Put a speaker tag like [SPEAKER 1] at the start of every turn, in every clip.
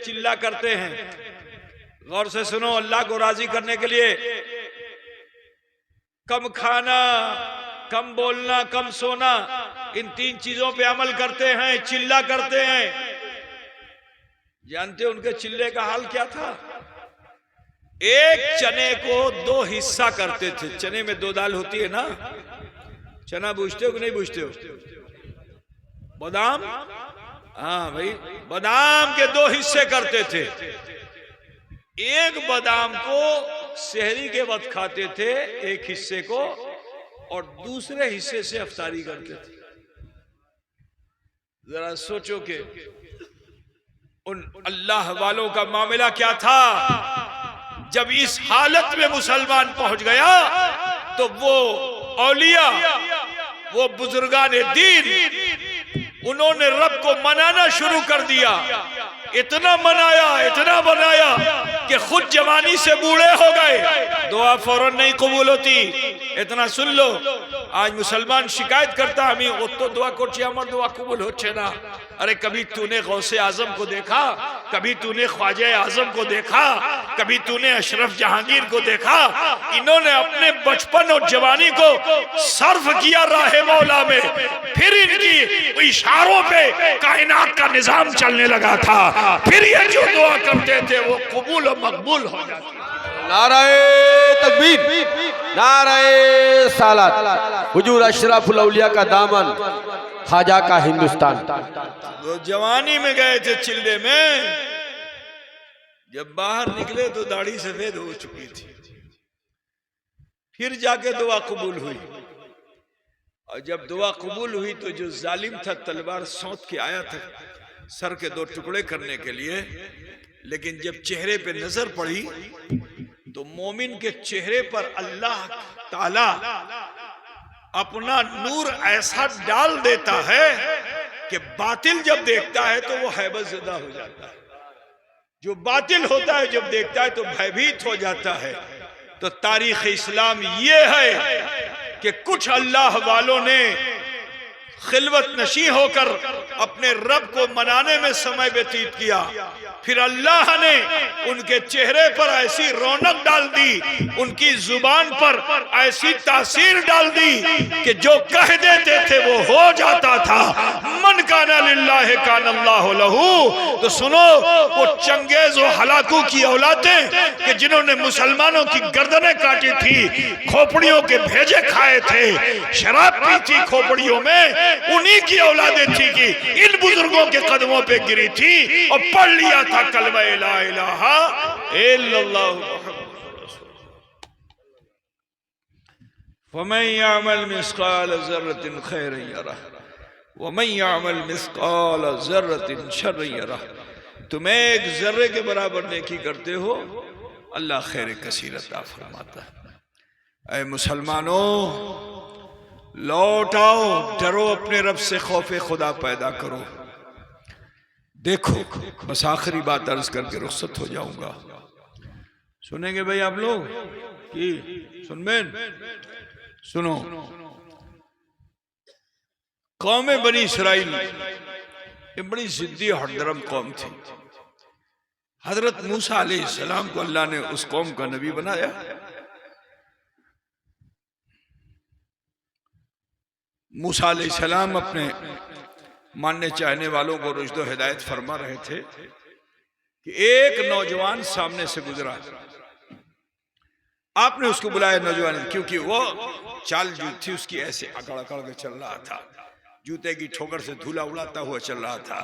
[SPEAKER 1] चिल्ला करते हैं। गौर से सुनो, अल्लाह को राजी करने के लिए कम खाना, कम बोलना, कम सोना, इन 3 चीजों पे अमल करते हैं, चिल्ला करते हैं। जानते उनके चिल्ले का हाल क्या था? एक चने को 2 हिस्सा करते थे। चने में 2 दाल होती है ना, चना बूझते हो कि नहीं बूझते हो? बादाम, हाँ भाई, बादाम के 2 हिस्से करते थे। एक बादाम को सहरी के वक्त खाते थे, एक हिस्से को, और दूसरे हिस्से से अफ्तारी करते थे। जरा सोचो कि उन अल्लाह वालों का मामला क्या था। जब इस हालत में मुसलमान पहुंच गया तो वो औलिया, वो बुजुर्गान दीन, उन्होंने रब को मनाना शुरू कर दिया। इतना मनाया कि खुद जवानी से बूढ़े हो गए। दुआ फौरन नहीं कबूल होती। इतना सुन लो, आज मुसलमान शिकायत करता, हमें वो तो दुआ करछे, हमार दुआ कबूल होच्छे ना। अरे कभी तूने गौसे आजम को देखा? कभी तूने ख्वाजा आजम को देखा? कभी तूने अशरफ जहांगीर को देखा? इन्होंने अपने बचपन और जवानी को सर्फ किया राहे मौला में, फिर इनकी इशारों पे कायनात का निजाम चलने लगा था। फिर ये जो दुआ करते थे वो कबूल और मकबूल हो जाती।
[SPEAKER 2] नाराए तकबीर, नाराए सालात, हुजूर अशरफुल औलिया का दामन, ख्वाजा का हिंदुस्तान।
[SPEAKER 1] वो जवानी में गए थे चिल्ले में, जब बाहर निकले तो दाढ़ी सफेद हो चुकी थी। फिर जाके दुआ कबूल हुई, और जब दुआ कबूल हुई तो जो जालिम था तलवार सौंत के आया था सर के 2 टुकड़े करने के लिए, लेकिन जब चेहरे पे नजर पड़ी तो मोमिन के चेहरे पर अल्लाह ताला अपना नूर ऐसा डाल देता है कि बातिल जब देखता है तो वो हैबत ज़दा हो जाता है। जो बातिल होता है जब देखता है तो भयभीत हो जाता है। तो तारीख इस्लाम ये है कि कुछ अल्लाह वालों ने खिलवत नशी होकर अपने रब को मनाने में समय व्यतीत किया, फिर अल्लाह ने उनके चेहरे पर ऐसी रौनक डाल दी, उनकी जुबान पर ऐसी तासीर डाल दी कि जो कह देते थे वो हो जाता था। मन काना लिल्लाह कान अल्लाहु लहू। तो सुनो, वो चंगेज और हलाकू की औलादें कि जिन्होंने मुसलमानों की गर्दनें काटी थी, खोपड़ियों के भेजे खाए थे, शराब पी थी खोपड़ियों में, उन्हीं की औलादें थी कि इन बुजुर्गों के कदमों पे गिरी थी और पढ़ लिया था कलमा ला इलाहा इल्लल्लाह मुहम्मदुर रसूलुल्लाह। फमन यअमल मिस्काल ज़र्रतिन खैरन यरह वमन यअमल मिस्काल ज़र्रतिन शर्रन यरह। तुम एक जर्रे के बराबर नेकी करते हो, अल्लाह खैर कसीर अता फरमाता है। ऐ मुसलमानों, लौट आओ, डरो अपने रब से, खौफ खुदा पैदा करो। देखो, बस आखिरी बात अर्ज करके रुखसत हो जाऊंगा। सुनेंगे भाई आप लोग कि सुनबेन? सुनो, कौम बनी इसराइल ये बड़ी जिद्दी हरदरम कौम थी। हजरत मूसा अलैहिस्सलाम को अल्लाह ने उस कौम का नबी बनाया। मूसा अलैहिस्सलाम अपने मानने चाहने वालों को रुश्द हिदायत फरमा रहे थे कि एक नौजवान सामने से गुजरा। आपने उसको बुलाया नौजवान, क्योंकि वो चाल जो थी उसकी ऐसे अकड़ अकड़ के चल रहा था, जूते की ठोकर से धूला उड़ाता हुआ चल रहा था,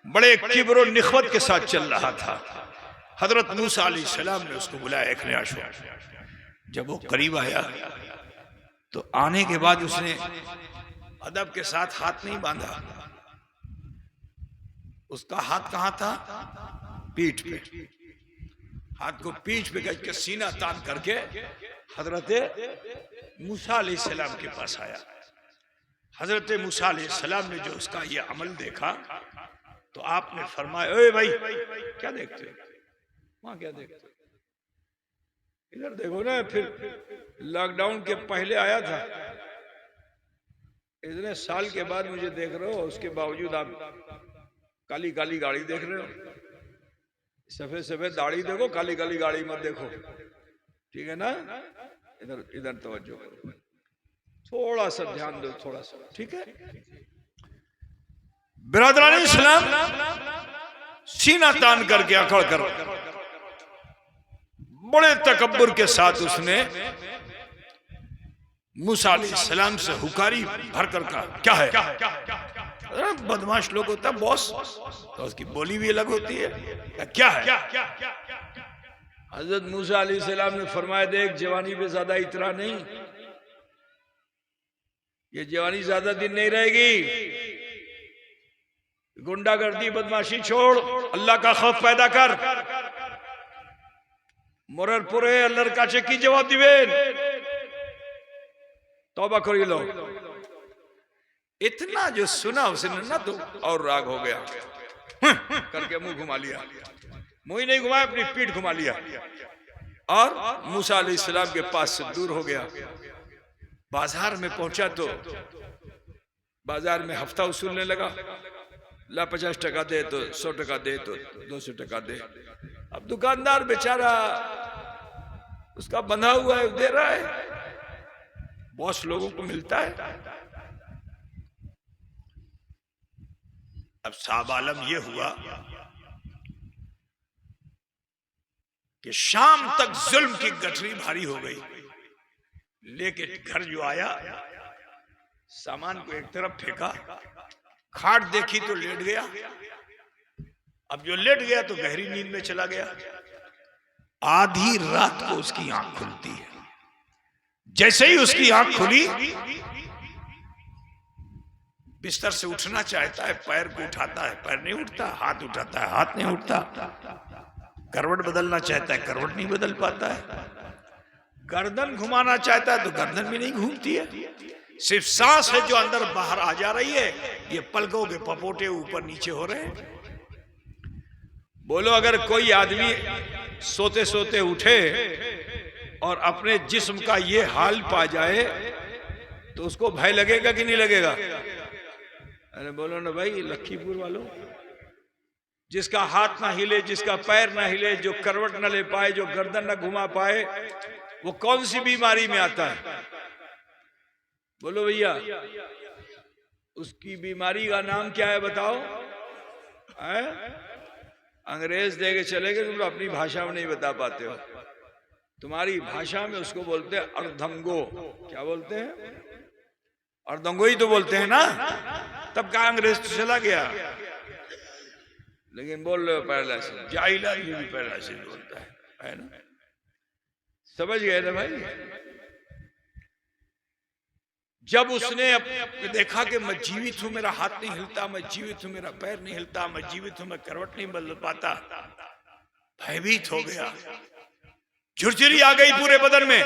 [SPEAKER 1] बड़े किब्र और निखवत के साथ चल रहा था। हजरत मूसा अलैहिस्सलाम ने उसको बुलाया एक नया। जब वो करीब आया तो आने के बाद उसने अदब के साथ हाथ नहीं बांधा। उसका हाथ कहां था? पीठ पे। हाथ को पीठ पे गज के सीना तान करके हजरत मूसा अलैहिस्सलाम के पास आया। हजरत मूसा अलैहिस्सलाम ने जो उसका ये अमल देखा तो आपने फरमाया, ओए भाई क्या देखते हो वहां, क्या देखते हो? इधर देखो ना। फिर लॉकडाउन के पहले आया था, इतने साल के बाद मुझे देख रहे हो, उसके बावजूद आप काली काली गाड़ी देख रहे हो। सफेद सफेद दाढ़ी देखो, काली काली गाड़ी मत देखो, ठीक है ना। इधर इधर तवज्जो करो, थोड़ा सा ध्यान दो, थोड़ा सा, ठीक है। बिरादरान इस्लाम, सीना तान करके अकड़ कर बड़े तकब्बुर के साथ उसने मूसा अलैहिस्सलाम से हुकारी भर कर कहा, क्या है? बदमाश लोग होता है बॉस, तो उसकी बोली भी अलग होती है। क्या है? हजरत मूसा अलैहिस्सलाम ने फरमाया, देख जवानी पे ज्यादा इतरा नहीं, ये जवानी ज्यादा दिन नहीं रहेगी, गुंडागर्दी बदमाशी छोड़, अल्लाह का खौफ पैदा कर, मरर पुरे अल्लाहर काছে কি জবাব দিবেন? तौबा करी लो। इतना जो सुना उसने ना तो और राग हो गया, करके मुंह घुमा लिया, मुंह ही नहीं घुमाया, अपनी पीठ घुमा लिया और मूसा अलैहिस्सलाम के पास से दूर हो गया। बाजार में पहुंचा तो बाजार में हफ्ता वसूलने लगा, ला 50 टका दे तो 100 टका दे तो 200 टका दे। अब दुकानदार बेचारा उसका बंधा हुआ है, दे रहा है, बॉस लोगों को मिलता है। अब साहब आलम ये हुआ कि शाम तक जुल्म की गठरी भारी हो गई, लेके घर जो आया सामान को एक तरफ फेंका, खाट देखी तो लेट गया। अब जो लेट गया तो गहरी नींद में चला गया। आधी रात को उसकी आंख खुलती है, जैसे ही उसकी आंख खुली बिस्तर से उठना चाहता है, पैर को उठाता है, पैर नहीं उठता, हाथ उठाता है, हाथ नहीं उठता, करवट बदलना चाहता है, करवट नहीं बदल पाता है, गर्दन घुमाना चाहता है तो गर्दन भी नहीं घूमती है, सिर्फ सांस है जो अंदर बाहर आ जा रही है, ये पलकों के पपोटे ऊपर नीचे हो रहे हैं। बोलो अगर कोई आदमी सोते सोते उठे और अपने जिस्म का ये हाल पा जाए तो उसको भय लगेगा कि नहीं लगेगा? अरे बोलो ना भाई, लखीपुर वालों, जिसका हाथ ना हिले, जिसका पैर ना हिले, जो करवट ना ले पाए, जो गर्दन ना घुमा पाए, वो कौन सी बीमारी में आता है? बोलो भैया, उसकी बीमारी का नाम क्या है बताओ? अंग्रेज दे के चले गए, तुम अपनी भाषा में नहीं बता पाते हो। तुम्हारी भाषा में उसको बोलते हैं अर्धंगो। क्या बोलते हैं? अर्धंगो ही तो बोलते हैं ना। तब कहा अंग्रेज तो चला गया, लेकिन बोल रहे हो पहला से, जाहिला ये भी पहला से बोलता है ना। समझ गए ना भाई? जब उसने देखा कि मैं जीवित हूं, मेरा हाथ नहीं हिलता, मैं जीवित हूं, मेरा पैर नहीं हिलता, मैं जीवित हूं, मैं करवट नहीं बदल पाता, भयभीत हो गया, झुरझुरी आ गई पूरे बदन में,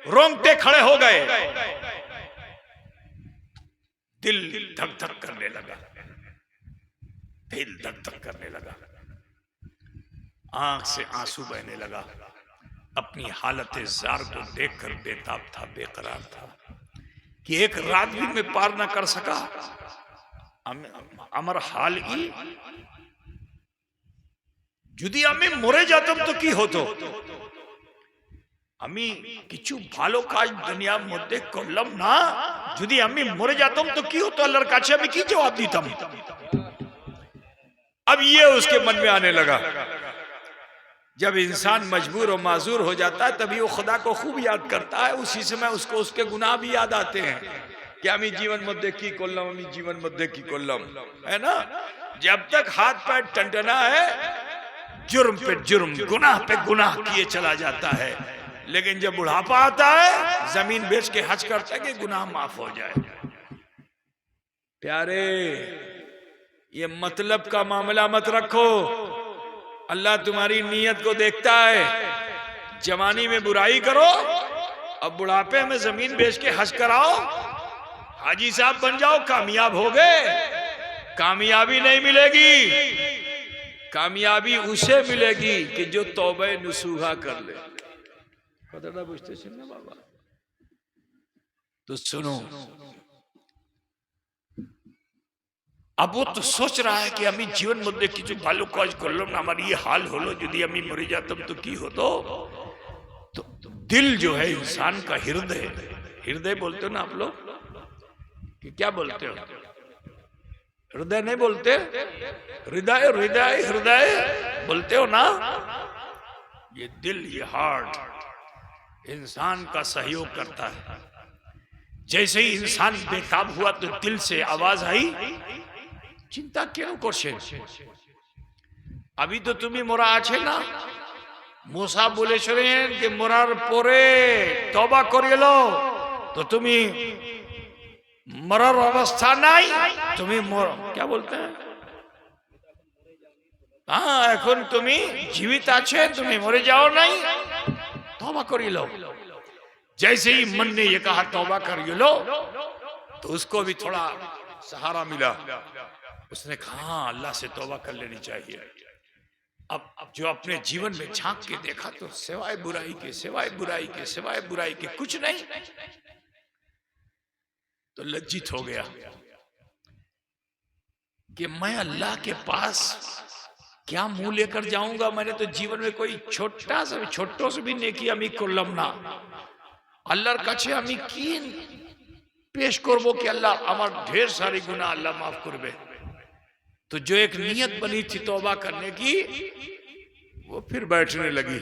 [SPEAKER 1] रोंगटे खड़े हो गए, दिल धक धक करने लगा, दिल धक धक करने लगा, आंख से आंसू बहने लगा। अपनी हालत जार को देखकर बेताब था, बेकरार था कि एक रात भी मैं पार ना कर सका। আমার হাল ই যদি আমি মরে যেতাম তো কি হতো? আমি কিছু ভালো কাজ দুনিয়ার মধ্যে করলাম না, যদি আমি মরে যেতাম তো কি হতো? আল্লাহর কাছে আমি কি জবাব দিতাম? अब ये उसके मन में आने लगा। जब इंसान मजबूर और माजूर हो जाता है तभी वो खुदा को खूब याद करता है, उसी समय उसको उसके गुनाह भी याद आते हैं कि আমি জীবন মধ্যে কি করলাম, আমি জীবন মধ্যে কি করলাম, है ना। जब तक हाथ पैर टंटना है, जुर्म पे जुर्म, गुनाह पे गुनाह किए चला जाता है, लेकिन जब बुढ़ापा आता है जमीन बेच के हज करता है कि गुनाह माफ हो जाए। प्यारे, ये मतलब का मामला मत रखो, अल्लाह तुम्हारी नीयत को देखता है। जवानी में बुराई करो, अब बुढ़ापे में जमीन बेच के हज कराओ, हाजी साहब बन जाओ, कामयाब हो गए। कामयाबी नहीं मिलेगी, कामयाबी उसे मिलेगी कि जो तौबे नसूहा कर ले। कतरा बुझते सुनना बाबा, तो सुनो, अब वो तो सोच रहा है कि আমি জীবন মধ্যে কিছু ভালো কাজ করলাম না, আমার ये हाल হলো, যদি আমি মরে যেতাম তো কি হতো। तो दिल जो है इंसान का हृदय, हृदय बोलते हो ना आप लोग कि क्या बोलते हो? हृदय नहीं बोलते, हृदय हृदय हृदय बोलते हो ना। ये दिल, ये हार्ट इंसान का सहयोग करता है। जैसे ही इंसान बेताब हुआ तो दिल से आवाज आई, चिंता क्यों করছেন? अभी तो तुम्हें মরা আছে না। मूसा বলেছিলেন যে মরার পরে তওবা করিলো, তো তুমি মরার অবস্থা নাই, তুমি क्या बोलते हैं, हाँ এখন তুমি জীবিত আছে, তুমি মরে যাও নাই, तौबा करिलो। जैसे ही मन ने ये कहा तौबा करिलो, तो उसको भी थोड़ा सहारा मिला। उसने कहा हाँ, अल्लाह से तौबा कर लेनी चाहिए। अब जो अपने जीवन में झांक के देखा तो सिवाय बुराई के, सिवाय बुराई के, सिवाय बुराई के कुछ नहीं, तो लज्जित हो गया कि मैं अल्लाह के पास क्या मुंह लेकर जाऊंगा। मैंने तो जीवन में कोई छोटो से भी नेकी আমি করলাম না। আল্লাহর কাছে আমি কি পেশ করব कि अल्लाह আমার ढेर सारी गुनाह अल्लाह माफ करबे। तो जो एक नियत बनी थी तौबा करने की, वो फिर बैठने लगी।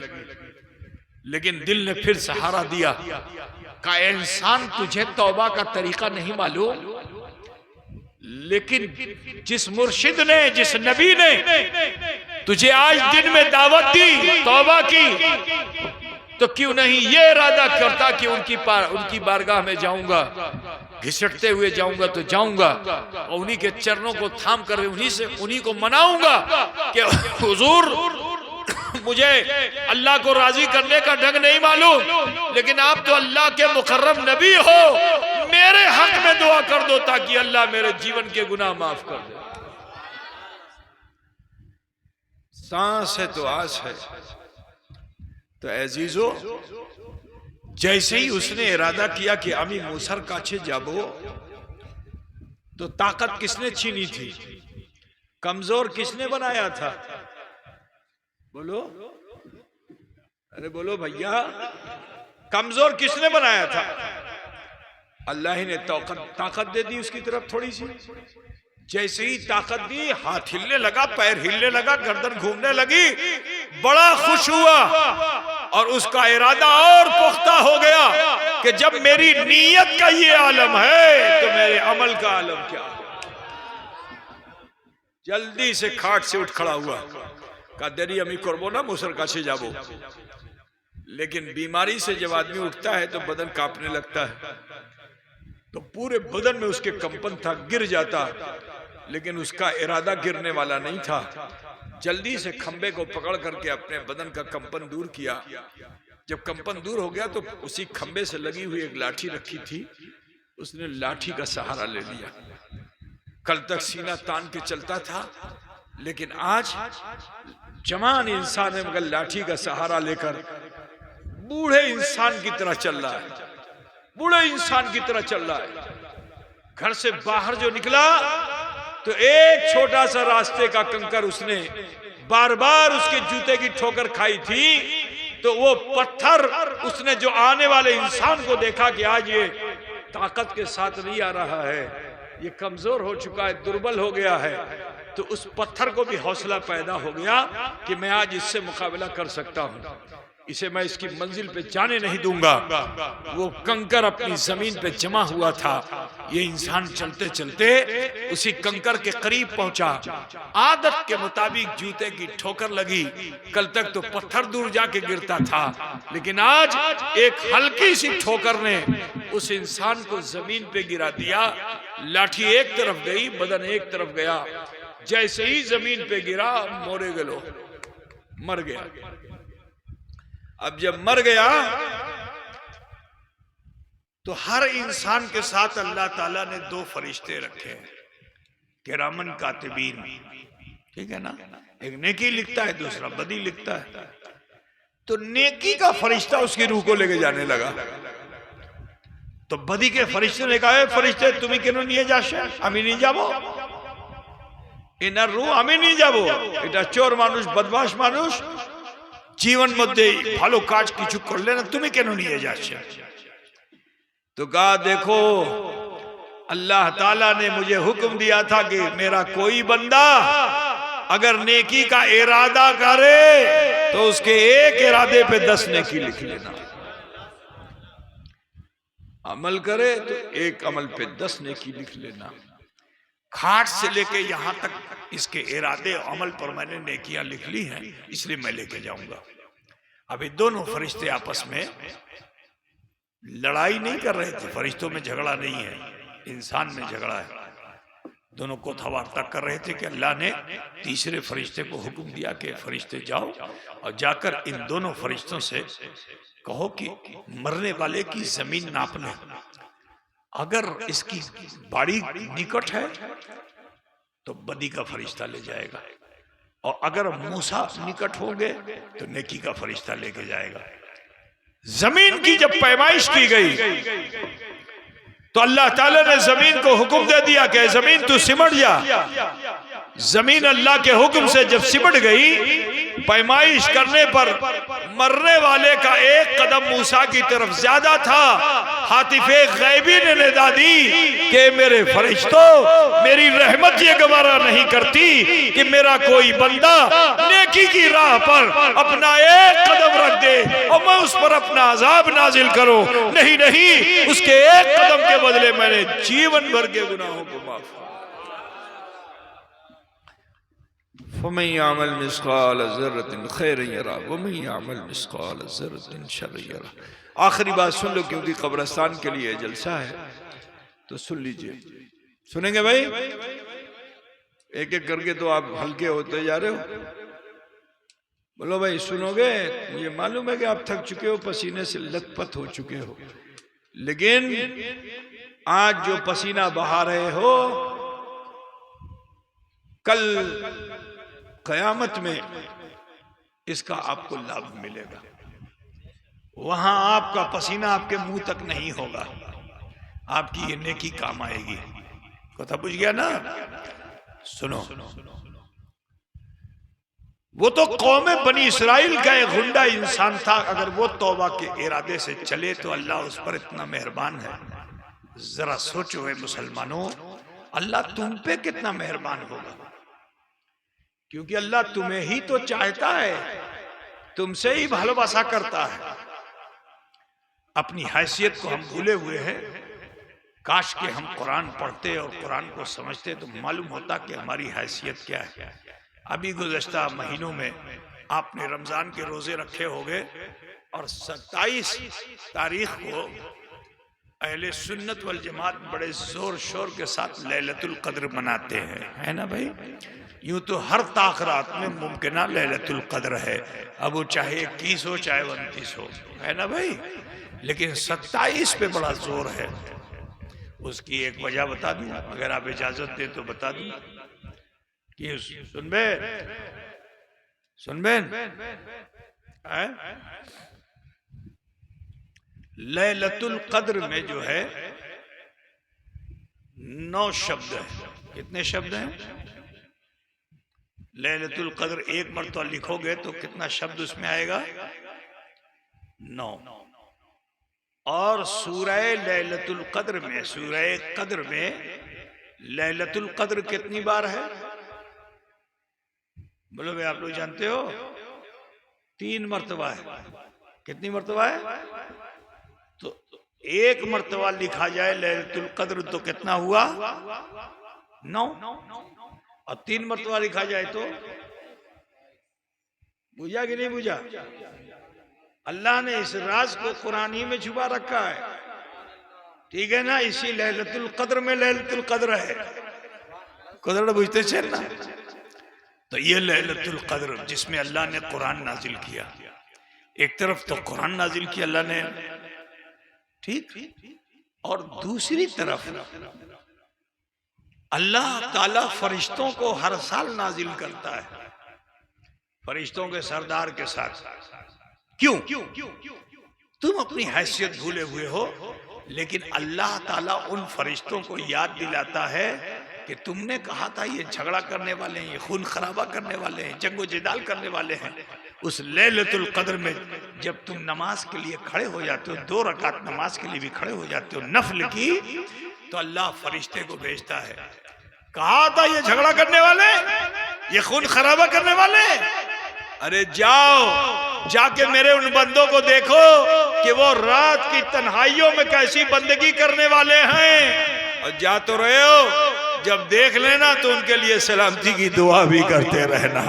[SPEAKER 1] लेकिन दिल ने फिर सहारा दिया, का इंसान तुझे तौबा का तरीका नहीं मालूम, लेकिन जिस मुर्शिद ने, जिस नबी ने तुझे आज दिन में दावत दी तौबा की, तो क्यों नहीं ये इरादा करता कि उनकी बारगाह में जाऊंगा, घिसटते हुए जाऊंगा तो जाऊंगा, और उन्हीं के चरणों को थाम कर उन्हीं को मनाऊंगा कि हुजूर मुझे अल्लाह को राजी करने का ढंग नहीं मालूम, लेकिन आप तो अल्लाह के मुकर्रम नबी हो, मेरे हक में दुआ कर दो ताकि अल्लाह मेरे जीवन के गुनाह माफ कर दे। सांस है तो आस है। तो अजीजो, जैसे ही उसने इरादा किया कि আমি मूसार काछे जाबो, तो ताकत किसने छीनी थी? कमजोर किसने बनाया था? बोलो, अरे बोलो भैया, कमजोर किसने बनाया था? अल्लाह ही ने ताकत दे दी उसकी तरफ थोड़ी सी। जैसे ही ताकत दी, हाथ हिलने लगा, पैर हिलने लगा, गर्दन घूमने लगी, बड़ा खुश हुआ और उसका इरादा और पुख्ता हो गया कि जब मेरी नीयत का ये आलम है तो मेरे अमल का आलम क्या है। जल्दी से खाट से उठ खड़ा हुआ, का देरी अमी करबो ना, मूसर काछे जाबो। लेकिन बीमारी से जब आदमी उठता है तो बदन कांपने लगता है, तो पूरे बदन में उसके कंपन था, गिर जाता, लेकिन उसका इरादा गिरने वाला नहीं था। जल्दी से खंबे को पकड़ करके अपने बदन का कंपन दूर किया। जब कंपन दूर हो गया तो उसी खंबे से लगी हुई एक लाठी रखी थी, उसने लाठी का सहारा ले लिया। कल तक सीना तान के चलता था, लेकिन आज जवान इंसान है, मगर लाठी का सहारा लेकर बूढ़े इंसान की तरह चल रहा है, बूढ़े इंसान की तरह चल रहा है। घर से बाहर जो निकला तो एक छोटा सा रास्ते का कंकर उसने बार बार उसके जूते की ठोकर खाई थी, तो वो पत्थर उसने जो आने वाले इंसान को देखा कि आज ये ताकत के साथ नहीं आ रहा है, ये कमजोर हो चुका है, दुर्बल हो गया है, तो उस पत्थर को भी हौसला पैदा हो गया कि मैं आज इससे मुकाबला कर सकता हूं, इसे मैं इसकी मंजिल पे जाने नहीं दूंगा। वो कंकर अपनी जमीन पे जमा हुआ था, ये इंसान चलते चलते उसी कंकर के करीब पहुंचा। आदत के मुताबिक जूते की ठोकर लगी। कल तक तो पत्थर दूर जाके गिरता था, लेकिन आज एक हल्की सी ठोकर ने उस इंसान को जमीन पे गिरा दिया। लाठी एक तरफ गई, बदन एक तरफ गया। जैसे ही जमीन पे गिरा, मोरे गलो, मर गया। अब जब मर गया तो हर इंसान के साथ अल्लाह ताला ने दो फरिश्ते रखे हैं, किरामन कातिबीन, ठीक है ना। एक नेकी लिखता है, दूसरा बदी लिखता है। तो नेकी का फरिश्ता उसकी रूह को लेके जाने लगा, तो बदी के फरिश्ते ने कहा, फरिश्ते तुम्हें क्यों नहीं जाशे, আমি নিয়ে যাব। এনার রূহ আমি নিয়ে যাব, এটা চোর মানুষ, বদমাশ মানুষ, জীবন মধ্যে ভালো কাজ কিছু করলে না, তুমি কেন নিয়ে যাচ্ছ? तो कहा देखो अल्लाह ताला ने मुझे हुक्म दिया था कि मेरा कोई बंदा अगर नेकी का इरादा करे तो उसके एक इरादे पे 10 नेकी लिख लेना, अमल करे तो एक अमल पे 10 नेकी लिख लेना। खाट से लेके यहां तक इसके इरादे अमल पर मैंने नेकियां लिख ली हैं, इसलिए मैं लेके जाऊंगा। अभी दोनों फरिश्ते आपस में लड़ाई नहीं कर रहे थे, फरिश्तों में झगड़ा नहीं है, इंसान में झगड़ा है। दोनों को वार्ता कर रहे थे कि अल्लाह ने तीसरे फरिश्ते को हुक्म दिया कि फरिश्ते जाओ और जाकर इन दोनों फरिश्तों से कहो कि मरने वाले की जमीन नाप ले, अगर इसकी बाड़ी निकट है तो बदी का फरिश्ता ले जाएगा, और अगर मूसा निकट होंगे तो नेकी का फरिश्ता लेके जाएगा। जमीन की जब पैमाइश की गई तो अल्लाह ताला ने जमीन को हुक्म दे दिया कि जमीन तू सिमट जा। जमीन अल्लाह के हुक्म से जब सिमट गई, पैमाइश करने पर मरने वाले का एक कदम मूसा की तरफ ज्यादा था। हातिफे गैबी ने निदा दी कि मेरे फरिश्तों, मेरी रहमत ये गवारा नहीं करती कि मेरा कोई बंदा नेकी की राह पर अपना एक कदम रख दे और मैं उस पर अपना अजाब नाजिल करूं। नहीं नहीं, उसके एक कदम के बदले मैंने जीवन भर के गुनाहों को माफ। फमन यामल मिस्काल ज़र्रतिन खैरन यरा वमन यामल मिस्काल ज़र्रतिन शर्रन यरा। आखिरी बात सुन लो, क्योंकि कब्रिस्तान के लिए जलसा है, तो सुन लीजिए। सुनेंगे भाई? एक एक करके तो आप हल्के होते जा रहे हो। बोलो भाई सुनोगे? मुझे मालूम है कि आप थक चुके हो, पसीने से लथपथ हो चुके हो, लेकिन आज जो पसीना बहा रहे हो, कल कयामत में इसका आपको लाभ मिलेगा। वहां आपका पसीना आपके मुंह तक नहीं होगा, आपकी ये नेकी काम आएगी। कथा बुझ गया ना? सुनो, वो तो कौम बनी इसराइल का एक गुंडा इंसान था, अगर वो तौबा के इरादे से चले तो अल्लाह उस पर इतना मेहरबान है। जरा सोचो है मुसलमानों, अल्लाह तुम पे कितना मेहरबान होगा, क्योंकि अल्लाह तुम्हें ही तो चाहता है, तुमसे ही भालोबासा करता है। अपनी हैसियत को हम भूले हुए हैं। काश के हम कुरान पढ़ते और कुरान को समझते तो मालूम होता कि हमारी हैसियत क्या है। अभी गुज़श्ता महीनों में आपने रमजान के रोजे रखे होंगे और 27 तारीख को अहले सुन्नत वल जमात बड़े जोर शोर के साथ लैलतुल कद्र मनाते हैं, है ना भाई? यूं तो हर ताक रात में मुमकिन लैलतुल कद्र है, अब वो चाहे 21 हो चाहे 29 हो, है ना भाई? लेकिन 27 पे बड़ा जोर है। उसकी एक वजह बता दूं, अगर आप इजाजत दे तो बता दूं कि सुनबेन लैलतुल कद्र में जो है 9 शब्द है। कितने शब्द हैं? लैलतुल कद्र एक मरतबा लिखोगे तो कितना शब्द उसमें आएगा? 9। और सूरह लैलतुल कद्र में, सूरह कद्र में लैलतुल कद्र कितनी बार है? बोलो भाई, आप लोग जानते हो? 3 मरतबा है। कितनी मरतबा है? तो एक मरतबा लिखा जाए लैलतुल कद्र तो कितना हुआ? 9। और 3 मरतबा लिखा जाए तो बुझा कि नहीं बुझा? अल्लाह ने इस राज को कुरान ही में छुपा रखा है, ठीक है ना? इसी लैलतुल कद्र में लैलतुल कद्र है। कद्र बुझते थे ना? तो ये लैलतुल कद्र जिसमें अल्लाह ने कुरान नाजिल किया, एक तरफ तो कुरान नाजिल किया अल्लाह ने, ठीक, और दूसरी तरफ अल्लाह ताला फरिश्तों को हर साल नाजिल करता है, फरिश्तों के सरदार के साथ। क्यों? तुम अपनी हैसियत भूले हुए हो, लेकिन अल्लाह ताला उन फरिश्तों को याद दिलाता है कि तुमने कहा था ये झगड़ा करने वाले हैं, ये खून खराबा करने वाले हैं, जंगो जिदाल करने वाले हैं। उस लैलतुल कद्र में जब तुम नमाज के लिए खड़े हो जाते हो, 2 रकात नमाज के लिए भी खड़े हो जाते हो नफल की, तो अल्लाह फरिश्ते को भेजता है। कहा था ये झगड़ा करने वाले, ये खून खराबा करने वाले, अरे जाओ जाके मेरे उन बंदों को देखो कि वो रात की तन्हाइयों में कैसी बंदगी करने वाले हैं। और जा तो रहे हो, जब देख लेना तो उनके लिए सलामती की दुआ भी करते रहना।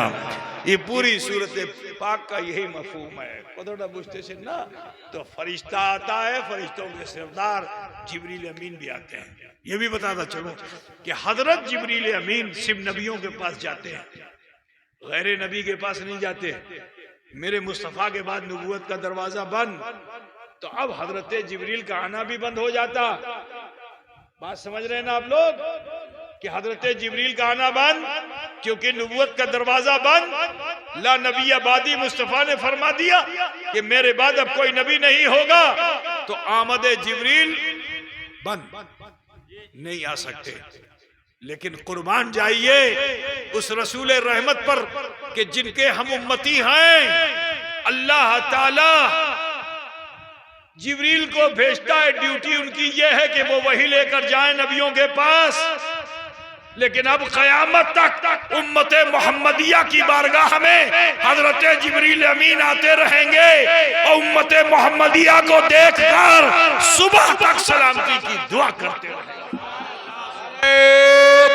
[SPEAKER 1] ये पूरी सूरत पाक का यही मफहूम है। कदोड़ा बुझते से ना तो फरिश्ता आता है, फरिश्तों के सरदार जिब्रील अमीन भी आते हैं। ये भी बताता चलो कि हजरत जिब्रील अमीन सिर्फ नबियों के पास जाते हैं, गैर नबी के पास नहीं जाते। मेरे मुस्तफा के बाद नबूवत का दरवाजा बंद, तो अब हजरत जिब्रील का आना भी बंद हो जाता। बात समझ रहे हैं ना आप लोग कि हजरत जिब्रील का आना बंद, क्योंकि नबूवत का दरवाजा बंद। ला नबी आबादी मुस्तफा ने फरमा दिया कि मेरे बाद अब कोई नबी नहीं होगा, तो आमद जिब्रील बंद, नहीं आ सकते। लेकिन कुर्बान जाइए उस रसूल रहमत पर कि जिनके हम उम्मती हैं। अल्लाह ताला जिब्रील को भेजता है, ड्यूटी उनकी ये है कि वो वही लेकर जाएं नबियों के पास। लेकिन अब कयामत तक उम्मते मोहम्मदिया की बारगाह में हजरत जिब्रील अमीन आते रहेंगे और उम्मते मोहम्मदिया को देखकर सुबह तक सलामती की दुआ करते रहेंगे।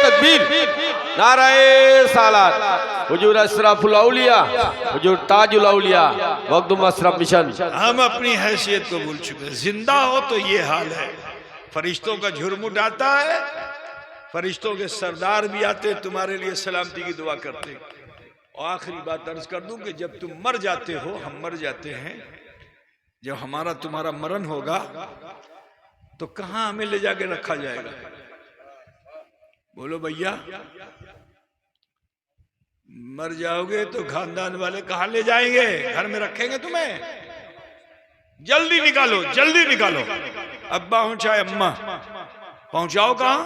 [SPEAKER 2] तकबीर, नाराए सालात, हुजूर अशरफुल औलिया, हुजूर ताजुल औलिया, मखदूम अशरफ मिशन।
[SPEAKER 1] हम अपनी हैसियत को भूल चुके हैं। जिंदा हो तो ये हाल है। फरिश्तों का झुरमुट आता है, फरिश्तों के सरदार भी आते तुम्हारे लिए सलामती की दुआ करते। और आखिरी बात अर्ज कर दूं कि जब तुम मर जाते हो, हम मर जाते हैं, जब हमारा तुम्हारा मरण होगा तो कहां हमें ले जाके रखा जाएगा? बोलो भैया, मर जाओगे तो खानदान वाले कहां ले जाएंगे? घर में रखेंगे तुम्हें? जल्दी निकालो, जल्दी निकालो। अब्बा हो चाहे अम्मा, पहुंचाओ कहां?